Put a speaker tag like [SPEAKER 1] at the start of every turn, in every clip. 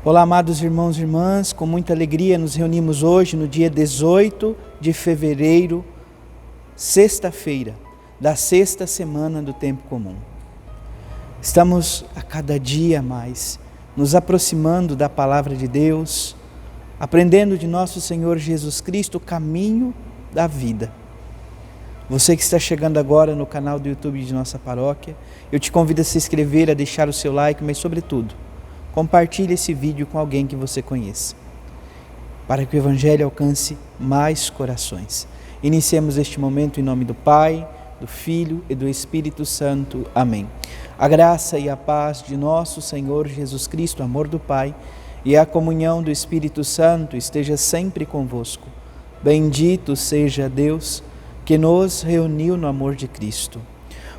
[SPEAKER 1] Olá, amados irmãos e irmãs, com muita alegria nos reunimos hoje no dia 18 de fevereiro, sexta-feira, da sexta semana do tempo comum. Estamos a cada dia mais nos aproximando da palavra de Deus, aprendendo de nosso Senhor Jesus Cristo o caminho da vida. Você que está chegando agora no canal do YouTube de nossa paróquia, eu te convido a se inscrever, a deixar o seu like, mas sobretudo, compartilhe esse vídeo com alguém que você conheça, para que o Evangelho alcance mais corações. Iniciemos este momento em nome do Pai, do Filho e do Espírito Santo. Amém. A graça e a paz de nosso Senhor Jesus Cristo, o amor do Pai e a comunhão do Espírito Santo esteja sempre convosco. Bendito seja Deus que nos reuniu no amor de Cristo.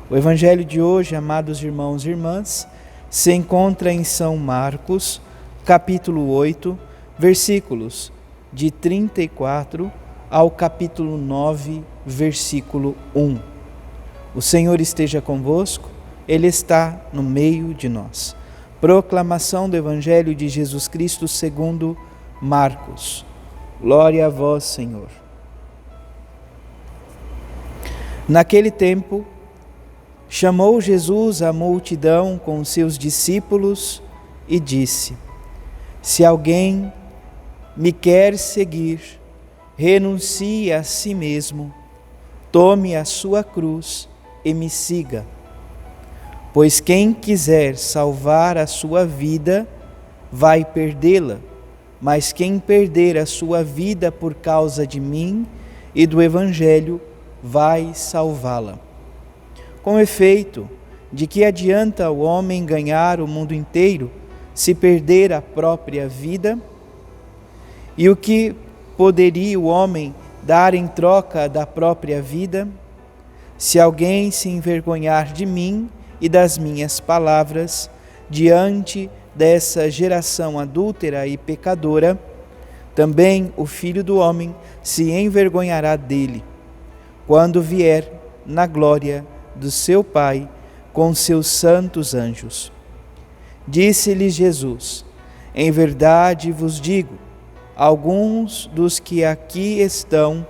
[SPEAKER 1] O Evangelho de hoje, amados irmãos e irmãs, se encontra em São Marcos, capítulo 8, versículos de 34 ao capítulo 9, versículo 1. O Senhor esteja convosco, Ele está no meio de nós. Proclamação do Evangelho de Jesus Cristo segundo Marcos. Glória a vós, Senhor. Naquele tempo, chamou Jesus a multidão com seus discípulos e disse: Se alguém me quer seguir, renuncie a si mesmo, tome a sua cruz e me siga. Pois quem quiser salvar a sua vida, vai perdê-la, mas quem perder a sua vida por causa de mim e do Evangelho, vai salvá-la. Com efeito, de que adianta o homem ganhar o mundo inteiro se perder a própria vida? E o que poderia o homem dar em troca da própria vida? Se alguém se envergonhar de mim e das minhas palavras diante dessa geração adúltera e pecadora, também o Filho do Homem se envergonhará dele, quando vier na glória do seu Pai com seus santos anjos. Disse-lhes Jesus: Em verdade vos digo, alguns dos que aqui estão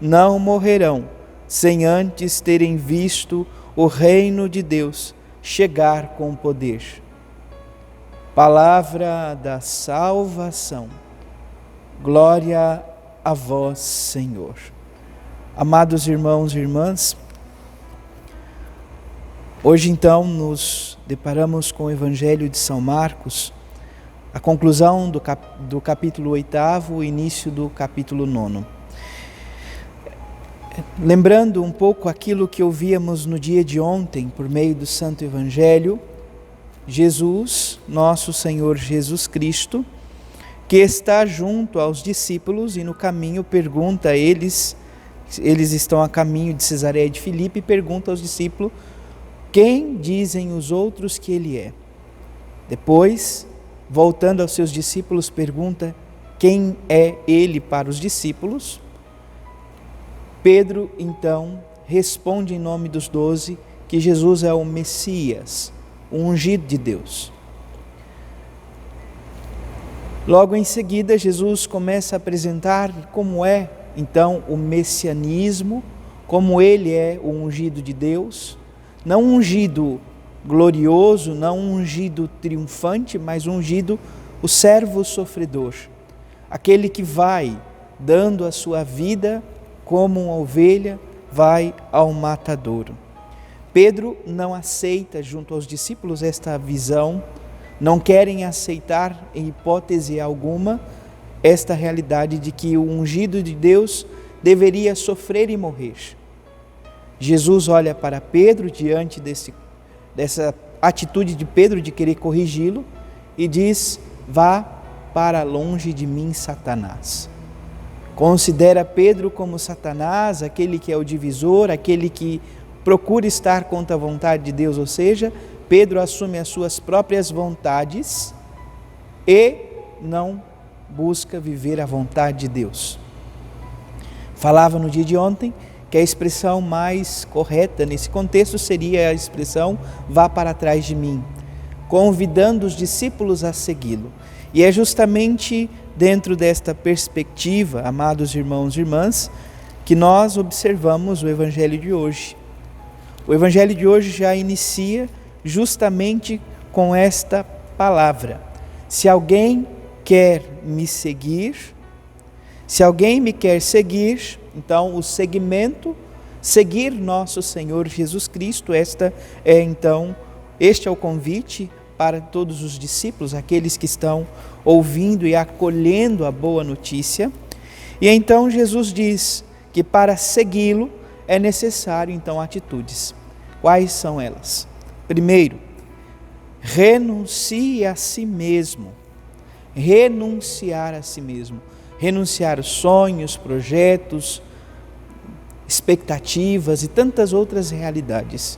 [SPEAKER 1] não morrerão sem antes terem visto o reino de Deus chegar com poder. Palavra da salvação. Glória a vós, Senhor. Amados irmãos e irmãs, hoje então nos deparamos com o Evangelho de São Marcos, a conclusão do capítulo 8º, o início do capítulo 9º. Lembrando um pouco aquilo que ouvíamos no dia de ontem, por meio do Santo Evangelho, Jesus, nosso Senhor Jesus Cristo, que está junto aos discípulos e no caminho pergunta a eles estão a caminho de Cesareia de Filipe, e pergunta aos discípulos: quem dizem os outros que ele é? Depois, voltando aos seus discípulos, pergunta quem é ele para os discípulos. Pedro, então, responde em nome dos 12 que Jesus é o Messias, o ungido de Deus. Logo em seguida, Jesus começa a apresentar como é, então, o messianismo, como ele é o ungido de Deus. Não ungido glorioso, não ungido triunfante, mas ungido o servo sofredor, aquele que vai dando a sua vida como uma ovelha, vai ao matadouro. Pedro não aceita junto aos discípulos esta visão, não querem aceitar em hipótese alguma esta realidade de que o ungido de Deus deveria sofrer e morrer. Jesus olha para Pedro diante dessa atitude de Pedro de querer corrigi-lo e diz: vá para longe de mim, Satanás. Considera Pedro como Satanás, aquele que é o divisor, aquele que procura estar contra a vontade de Deus, ou seja, Pedro assume as suas próprias vontades e não busca viver a vontade de Deus. Falava no dia de ontem que a expressão mais correta nesse contexto seria a expressão vá para trás de mim, convidando os discípulos a segui-lo. E é justamente dentro desta perspectiva, amados irmãos e irmãs, que nós observamos o Evangelho de hoje. O Evangelho de hoje já inicia justamente com esta palavra: se alguém quer me seguir, se alguém me quer seguir, então o seguimento, seguir nosso Senhor Jesus Cristo, este é o convite para todos os discípulos, aqueles que estão ouvindo e acolhendo a boa notícia. E então Jesus diz que para segui-lo é necessário então atitudes. Quais são elas? Primeiro, renuncie a si mesmo. Renunciar a si mesmo. Renunciar sonhos, projetos, expectativas e tantas outras realidades.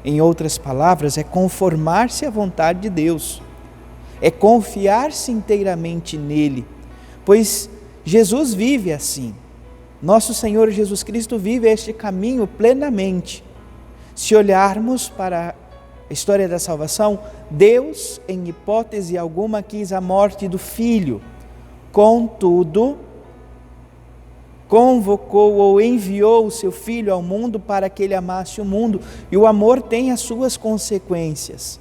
[SPEAKER 1] Em outras palavras, é conformar-se à vontade de Deus, é confiar-se inteiramente nele, pois Jesus vive assim. Nosso Senhor Jesus Cristo vive este caminho plenamente. Se olharmos para a história da salvação, Deus, em hipótese alguma, quis a morte do Filho. Contudo, convocou ou enviou o seu Filho ao mundo para que ele amasse o mundo. E o amor tem as suas consequências.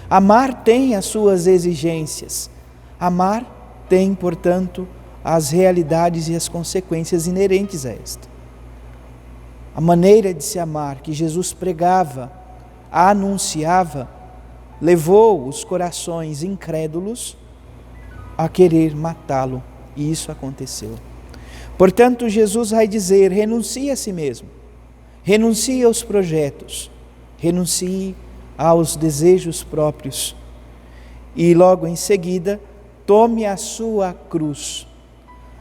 [SPEAKER 1] Amar tem as suas exigências. Amar tem, portanto, as realidades e as consequências inerentes a esta. A maneira de se amar que Jesus pregava, anunciava, levou os corações incrédulos a querer matá-lo. E isso aconteceu. Portanto, Jesus vai dizer: renuncie a si mesmo, renuncie aos projetos, renuncie aos desejos próprios e logo em seguida tome a sua cruz,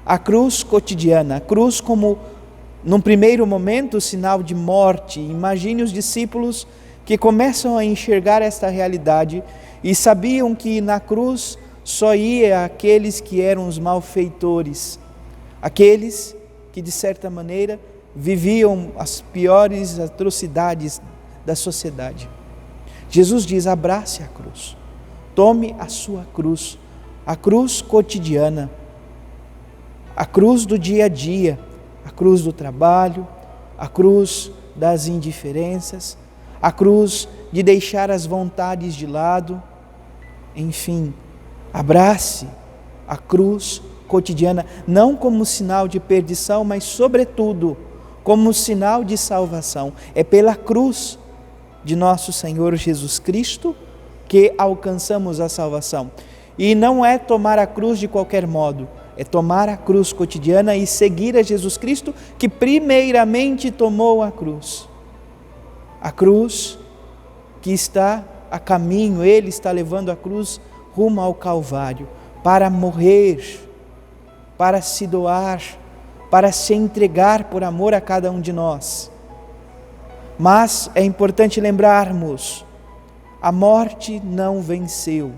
[SPEAKER 1] a cruz cotidiana, a cruz como num primeiro momento sinal de morte. Imagine os discípulos que começam a enxergar esta realidade e sabiam que na cruz só ia aqueles que eram os malfeitores, aqueles que de certa maneira viviam as piores atrocidades da sociedade. Jesus diz: abrace a cruz, tome a sua cruz, a cruz cotidiana, a cruz do dia a dia, a cruz do trabalho, a cruz das indiferenças, a cruz de deixar as vontades de lado. Enfim, abrace a cruz cotidiana, não como sinal de perdição, mas sobretudo como sinal de salvação. É pela cruz de nosso Senhor Jesus Cristo que alcançamos a salvação. E não é tomar a cruz de qualquer modo, é tomar a cruz cotidiana e seguir a Jesus Cristo, que primeiramente tomou a cruz. A cruz que está a caminho, Ele está levando a cruz rumo ao Calvário, para morrer, para se doar, para se entregar por amor a cada um de nós. Mas é importante lembrarmos, a morte não venceu,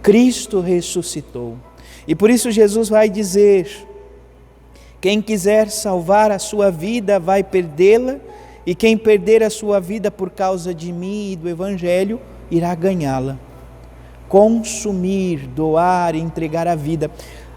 [SPEAKER 1] Cristo ressuscitou. E por isso Jesus vai dizer: quem quiser salvar a sua vida vai perdê-la, e quem perder a sua vida por causa de mim e do Evangelho irá ganhá-la. Consumir, doar, entregar a vida.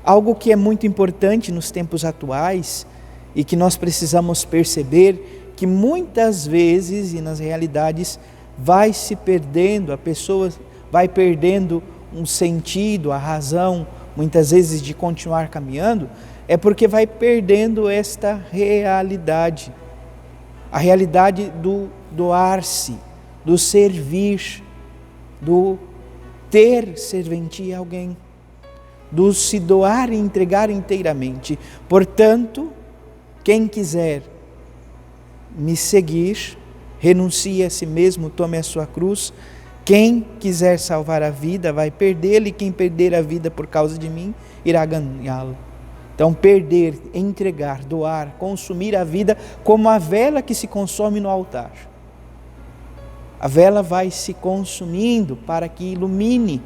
[SPEAKER 1] Algo que é muito importante nos tempos atuais e que nós precisamos perceber, que muitas vezes e nas realidades vai se perdendo, a pessoa vai perdendo um sentido, a razão, muitas vezes de continuar caminhando, é porque vai perdendo esta realidade. A realidade do doar-se, do servir, do ter serventia a alguém, do se doar e entregar inteiramente. Portanto, quem quiser me seguir, renuncie a si mesmo, tome a sua cruz. Quem quiser salvar a vida vai perdê-la, e quem perder a vida por causa de mim irá ganhá-la. Então, perder, entregar, doar, consumir a vida como a vela que se consome no altar. A vela vai se consumindo para que ilumine,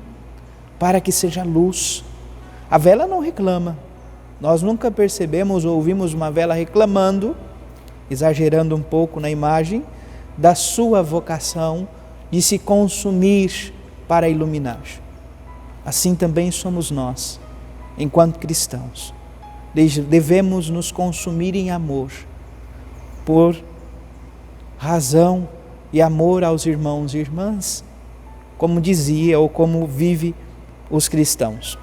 [SPEAKER 1] para que seja luz. A vela não reclama. Nós nunca percebemos ou ouvimos uma vela reclamando, exagerando um pouco na imagem, da sua vocação de se consumir para iluminar. assim também somos nós, enquanto cristãos. Devemos nos consumir em amor, por razão e amor aos irmãos e irmãs, como dizia ou como vive os cristãos.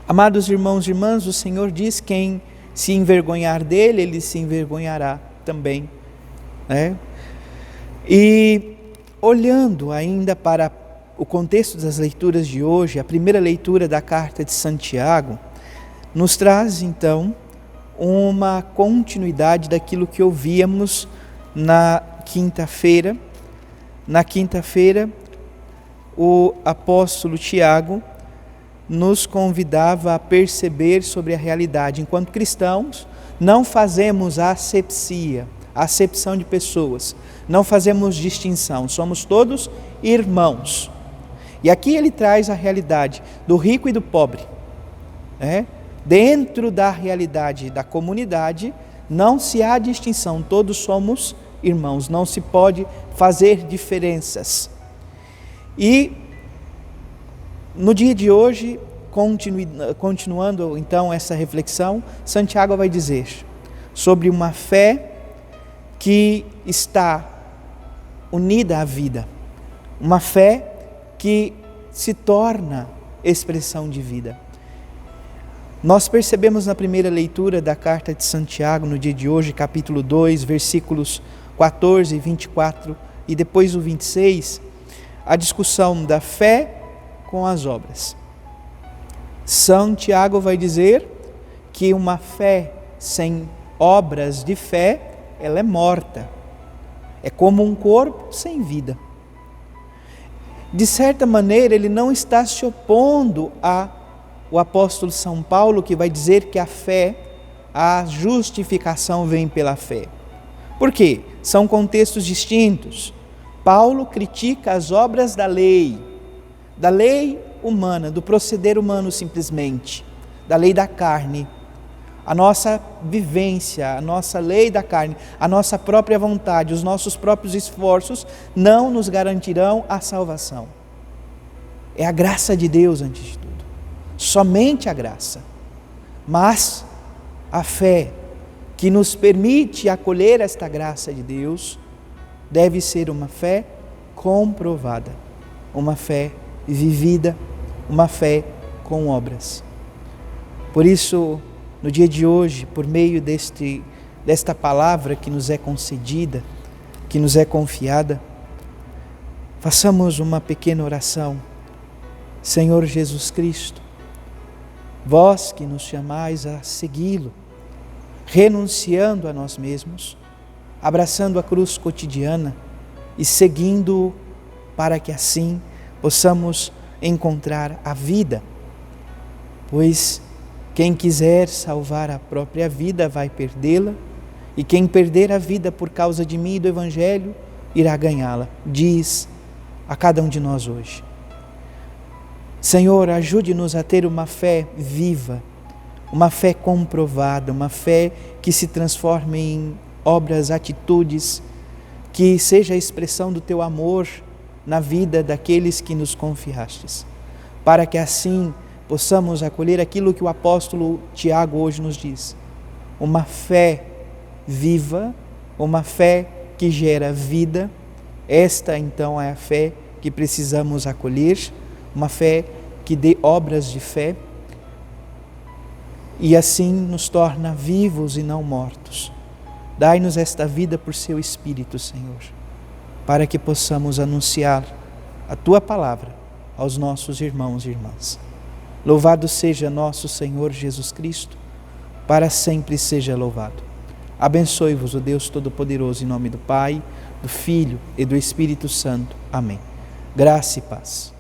[SPEAKER 1] Amados irmãos e irmãs, o Senhor diz: quem se envergonhar dele, ele se envergonhará também, né? E olhando ainda para o contexto das leituras de hoje, a primeira leitura da carta de Santiago nos traz então uma continuidade daquilo que ouvíamos na quinta-feira. Na quinta-feira, o apóstolo Tiago nos convidava a perceber sobre a realidade. Enquanto cristãos, não fazemos acepção de pessoas, não fazemos distinção, somos todos irmãos. E aqui ele traz a realidade do rico e do pobre, né? Dentro da realidade da comunidade, não se há distinção, todos somos irmãos, não se pode fazer diferenças. E no dia de hoje, continuando então essa reflexão, Santiago vai dizer sobre uma fé que está unida à vida, uma fé que se torna expressão de vida. Nós percebemos na primeira leitura da carta de Santiago, no dia de hoje, capítulo 2, versículos 14 e 24, e depois o 26, a discussão da fé com as obras. Santiago vai dizer que uma fé sem obras de fé, ela é morta. É como um corpo sem vida. De certa maneira, ele não está se opondo ao apóstolo São Paulo, que vai dizer que a fé, a justificação vem pela fé. Por quê? São contextos distintos. Paulo critica as obras da lei humana, do proceder humano simplesmente, da lei da carne. A nossa vivência, a nossa lei da carne, a nossa própria vontade, os nossos próprios esforços não nos garantirão a salvação. É a graça de Deus antes de tudo, somente a graça. Mas a fé que nos permite acolher esta graça de Deus deve ser uma fé comprovada, uma fé vivida, uma fé com obras. Por isso, no dia de hoje, por meio desta palavra que nos é concedida, que nos é confiada, façamos uma pequena oração. Senhor Jesus Cristo, vós que nos chamais a segui-lo, renunciando a nós mesmos, abraçando a cruz cotidiana e seguindo-o, para que assim possamos encontrar a vida, pois quem quiser salvar a própria vida vai perdê-la, e quem perder a vida por causa de mim e do Evangelho irá ganhá-la, diz a cada um de nós hoje. Senhor, ajude-nos a ter uma fé viva, uma fé comprovada, uma fé que se transforme em obras, atitudes, que seja a expressão do Teu amor na vida daqueles que nos confiastes, para que assim possamos acolher aquilo que o apóstolo Tiago hoje nos diz, uma fé viva, uma fé que gera vida. Esta então é a fé que precisamos acolher, uma fé que dê obras de fé e assim nos torna vivos e não mortos. Dai-nos esta vida por Seu Espírito, Senhor, para que possamos anunciar a Tua palavra aos nossos irmãos e irmãs. Louvado seja nosso Senhor Jesus Cristo, para sempre seja louvado. Abençoe-vos o Deus Todo-Poderoso, em nome do Pai, do Filho e do Espírito Santo. Amém. Graça e paz.